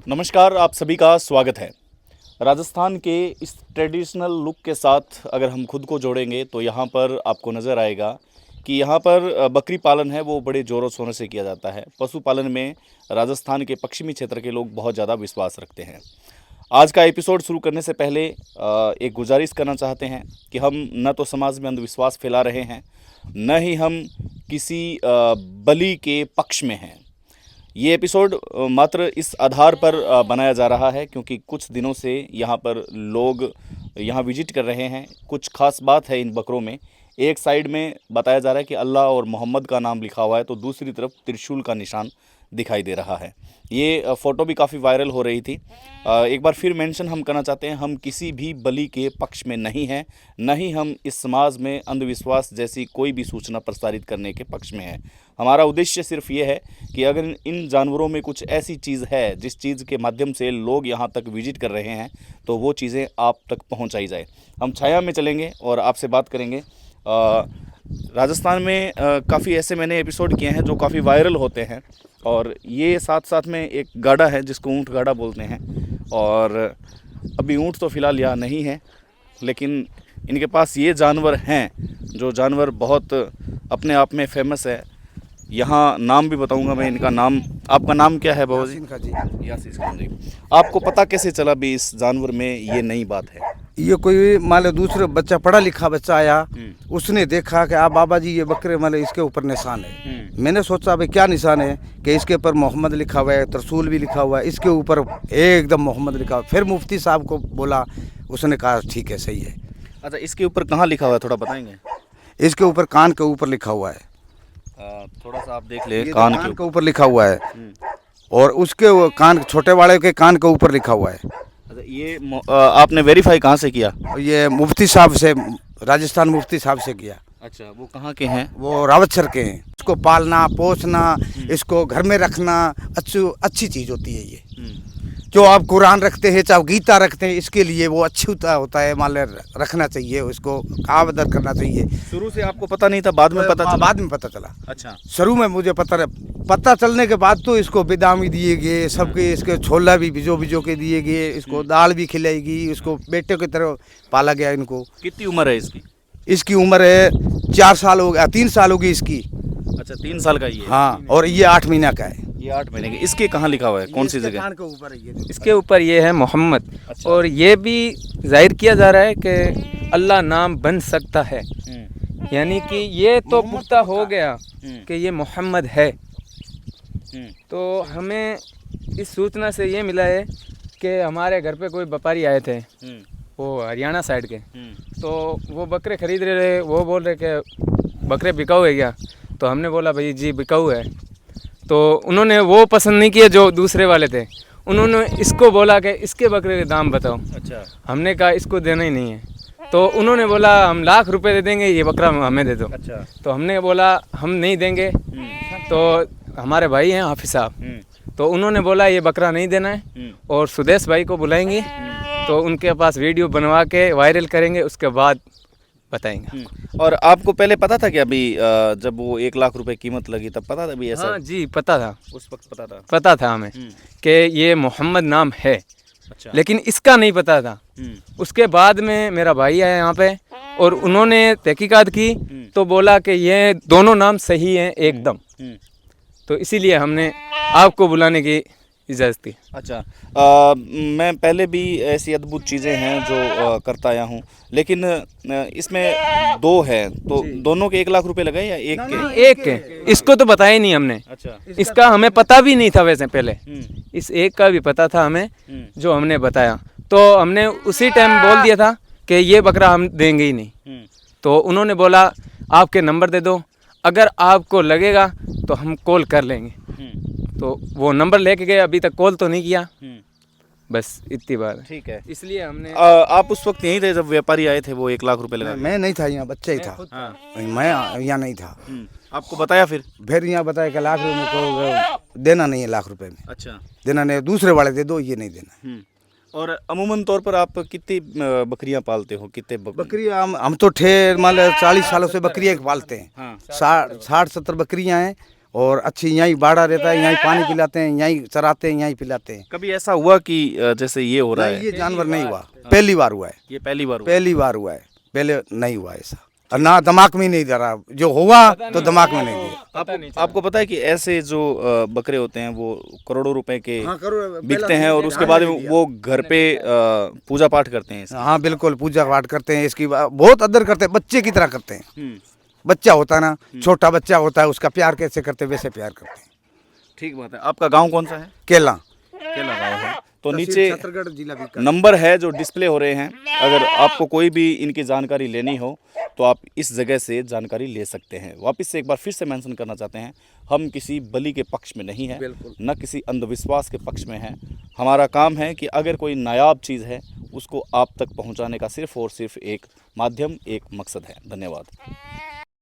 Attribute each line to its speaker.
Speaker 1: नमस्कार, आप सभी का स्वागत है। राजस्थान के इस ट्रेडिशनल लुक के साथ अगर हम खुद को जोड़ेंगे तो यहाँ पर आपको नज़र आएगा कि यहाँ पर बकरी पालन है वो बड़े ज़ोरों शोरों से किया जाता है। पशुपालन में राजस्थान के पश्चिमी क्षेत्र के लोग बहुत ज़्यादा विश्वास रखते हैं। आज का एपिसोड शुरू करने से पहले एक गुजारिश करना चाहते हैं कि हम न तो समाज में अंधविश्वास फैला रहे हैं, न ही हम किसी बलि के पक्ष में हैं। ये एपिसोड मात्र इस आधार पर बनाया जा रहा है क्योंकि कुछ दिनों से यहाँ पर लोग यहाँ विजिट कर रहे हैं। कुछ खास बात है इन बकरों में। एक साइड में बताया जा रहा है कि अल्लाह और मोहम्मद का नाम लिखा हुआ है, तो दूसरी तरफ त्रिशूल का निशान दिखाई दे रहा है। ये फ़ोटो भी काफ़ी वायरल हो रही थी। एक बार फिर मेंशन हम करना चाहते हैं, हम किसी भी बलि के पक्ष में नहीं हैं, न ही हम इस समाज में अंधविश्वास जैसी कोई भी सूचना प्रसारित करने के पक्ष में हैं। हमारा उद्देश्य सिर्फ ये है कि अगर इन जानवरों में कुछ ऐसी चीज़ है जिस चीज़ के माध्यम से लोग यहाँ तक विजिट कर रहे हैं, तो वो चीज़ें आप तक पहुँचाई जाए। हम छाया में चलेंगे और आपसे बात करेंगे। राजस्थान में काफ़ी ऐसे मैंने एपिसोड किए हैं जो काफ़ी वायरल होते हैं, और ये साथ साथ में एक गाड़ा है जिसको ऊँट गाड़ा बोलते हैं। और अभी ऊँट तो फ़िलहाल यहाँ नहीं है, लेकिन इनके पास ये जानवर हैं जो जानवर बहुत अपने आप में फेमस है। यहाँ नाम भी बताऊंगा मैं इनका नाम। आपका नाम क्या है बाबू जी? यासीन खान जी। आपको पता कैसे चला भी इस जानवर में ये नई बात है?
Speaker 2: ये कोई मान लो दूसरे बच्चा, पढ़ा लिखा बच्चा आया, उसने देखा कि आप बाबा जी ये बकरे मान लो इसके ऊपर निशान है। मैंने सोचा भाई क्या निशान है, कि इसके ऊपर मोहम्मद लिखा हुआ है, त्रिशूल भी लिखा हुआ है, इसके ऊपर एकदम मोहम्मद लिखा हुआ है। फिर मुफ्ती साहब को बोला, उसने कहा ठीक है सही है।
Speaker 1: अच्छा, इसके ऊपर कहाँ लिखा हुआ है, थोड़ा बताएंगे?
Speaker 2: इसके ऊपर कान के ऊपर लिखा हुआ है।
Speaker 1: थोड़ा सा आप देख ले,
Speaker 2: कान के ऊपर लिखा हुआ है, और उसके कान छोटे वाले के कान के ऊपर लिखा हुआ है।
Speaker 1: अच्छा, ये आपने वेरीफाई कहाँ से किया?
Speaker 2: ये मुफ्ती साहब से, राजस्थान मुफ्ती साहब से किया।
Speaker 1: अच्छा, वो कहाँ के हैं?
Speaker 2: वो रावतसर के हैं। इसको पालना पोसना, इसको घर में रखना अच्छी चीज़ होती है ये। जो आप कुरान रखते हैं चाहे गीता रखते हैं, इसके लिए वो अच्छी होता है, मान ले रखना चाहिए, उसको आदर करना चाहिए।
Speaker 1: शुरू से आपको पता नहीं था, बाद में पता चला?
Speaker 2: बाद में पता चला।
Speaker 1: अच्छा,
Speaker 2: शुरू में मुझे पता चलने के बाद तो इसको बेदाम भी दिए गए, सबके इसके छोला भी भिजो के दिए गए, इसको दाल भी खिलाई गई, इसको बेटे की तरह पाला गया इनको।
Speaker 1: कितनी उम्र है इसकी?
Speaker 2: इसकी उम्र है 4 साल हो गया, 3 साल होगी इसकी।
Speaker 1: अच्छा, 3 साल का ये?
Speaker 2: हाँ, और ये 8 महीना का है।
Speaker 1: ये 8 महीने के। इसके कहाँ लिखा हुआ है, कौन सी जगह?
Speaker 2: कान के ऊपर है ये।
Speaker 3: इसके ऊपर ये है मोहम्मद।
Speaker 1: अच्छा।
Speaker 3: और ये भी जाहिर किया जा रहा है कि अल्लाह नाम बन सकता है, यानी कि ये तो पुख्ता हो गया कि ये मोहम्मद है। तो हमें इस सूचना से ये मिला है कि हमारे घर पे कोई व्यापारी आए थे, वो हरियाणा साइड के। तो वो बकरे खरीद रहे, वो बोल रहे कि बकरे बिकाऊ है क्या? तो हमने बोला भाई जी बिकाऊ है। तो उन्होंने वो पसंद नहीं किया जो दूसरे वाले थे, उन्होंने इसको बोला कि इसके बकरे के दाम बताओ।
Speaker 1: अच्छा।
Speaker 3: हमने कहा इसको देना ही नहीं है। तो उन्होंने बोला हम लाख रुपए दे देंगे, ये बकरा हमें दे दो।
Speaker 1: अच्छा।
Speaker 3: तो हमने बोला हम नहीं देंगे। तो हमारे भाई हैं हाफिज साहब, तो उन्होंने बोला ये बकरा नहीं देना है, और सुदेश भाई को बुलाएंगे, तो उनके पास वीडियो बनवा के वायरल करेंगे, उसके बाद बताएंगे।
Speaker 1: और आपको पहले पता था कि अभी जब वो 1 लाख रुपए कीमत लगी तब पता था अभी ऐसा?
Speaker 3: हाँ जी, पता था,
Speaker 1: उस वक्त पता
Speaker 3: था हमें कि ये मोहम्मद नाम है।
Speaker 1: अच्छा।
Speaker 3: लेकिन इसका नहीं पता था। उसके बाद में मेरा भाई आया यहाँ पे, और उन्होंने तहकीकात की तो बोला कि ये दोनों नाम सही हैं एकदम। तो इसीलिए हमने आपको बुलाने की इजाज़त दी।
Speaker 1: अच्छा। मैं पहले भी ऐसी अद्भुत चीज़ें हैं जो करता आया हूँ, लेकिन इसमें 2 हैं, तो दोनों के 1 लाख रुपए लगाए या एक के?
Speaker 3: एक के, इसको तो बताया ही नहीं हमने।
Speaker 1: अच्छा।
Speaker 3: इसका हमें पता भी नहीं था वैसे पहले, इस एक का भी पता था हमें जो हमने बताया। तो हमने उसी टाइम बोल दिया था कि ये बकरा हम देंगे ही नहीं। तो उन्होंने बोला आपके नंबर दे दो, अगर आपको लगेगा तो हम कॉल कर लेंगे। तो वो नंबर लेके गए, अभी तक कॉल तो नहीं किया, बस इतनी बात।
Speaker 1: ठीक है।
Speaker 3: इसलिए हमने
Speaker 1: आप उस वक्त यहीं थे जब व्यापारी आए थे वो 1 लाख रुपए लगा?
Speaker 2: मैं नहीं था यहाँ, बच्चा ही था।
Speaker 1: हाँ।
Speaker 2: मैं यहाँ नहीं था।
Speaker 1: आपको बताया फिर
Speaker 2: यहाँ बताया कि लाख रुपए को देना नहीं है, लाख रुपए में।
Speaker 1: अच्छा।
Speaker 2: देना नहीं, दूसरे वाले दे दो, ये नहीं देना।
Speaker 1: और अमूमन तौर पर आप कितनी बकरियां पालते हो? कितने
Speaker 2: बकरियाँ हम तो मान लो 40 सालों से बकरियाँ पालते हैं।
Speaker 1: हाँ।
Speaker 2: 60-70 बकरियाँ हैं, और अच्छी यहीं बाड़ा रहता है, यहीं पानी पिलाते हैं, यहीं चराते हैं, यहीं पिलाते हैं।
Speaker 1: कभी ऐसा हुआ कि जैसे ये हो रहा
Speaker 2: नहीं,
Speaker 1: है,
Speaker 2: ये जानवर नहीं हुआ, पहली बार हुआ है,
Speaker 1: ये पहली बार हुआ?
Speaker 2: पहली बार हुआ है, पहले नहीं हुआ ऐसा, और ना दिमाग में नहीं धरा, जो हुआ तो दिमाग में नहीं दिया।
Speaker 1: आपको पता है कि ऐसे जो बकरे होते हैं वो करोड़ों रुपए के
Speaker 2: हाँ, करो,
Speaker 1: बिकते हैं और उसके बाद में वो घर पे पूजा पाठ करते हैं इसका।
Speaker 2: हाँ बिल्कुल, पूजा पाठ करते हैं इसकी, बहुत अदर करते हैं, बच्चे की तरह करते हैं। बच्चा होता है ना, छोटा बच्चा होता है, उसका प्यार कैसे करते हैं वैसे प्यार करते हैं।
Speaker 1: ठीक बात है। आपका गांव कौन सा है?
Speaker 2: केला,
Speaker 1: केला गांव है। तो नीचे
Speaker 2: छत्तीसगढ़ जिला बीकानेर।
Speaker 1: नंबर है जो डिस्प्ले हो रहे हैं, अगर आपको कोई भी इनकी जानकारी लेनी हो तो आप इस जगह से जानकारी ले सकते हैं। वापस से एक बार फिर से मेंशन करना चाहते हैं, हम किसी बलि के पक्ष में नहीं हैं, न किसी अंधविश्वास के पक्ष में हैं। हमारा काम है कि अगर कोई नायाब चीज़ है उसको आप तक पहुंचाने का सिर्फ और सिर्फ एक माध्यम, एक मकसद है। धन्यवाद।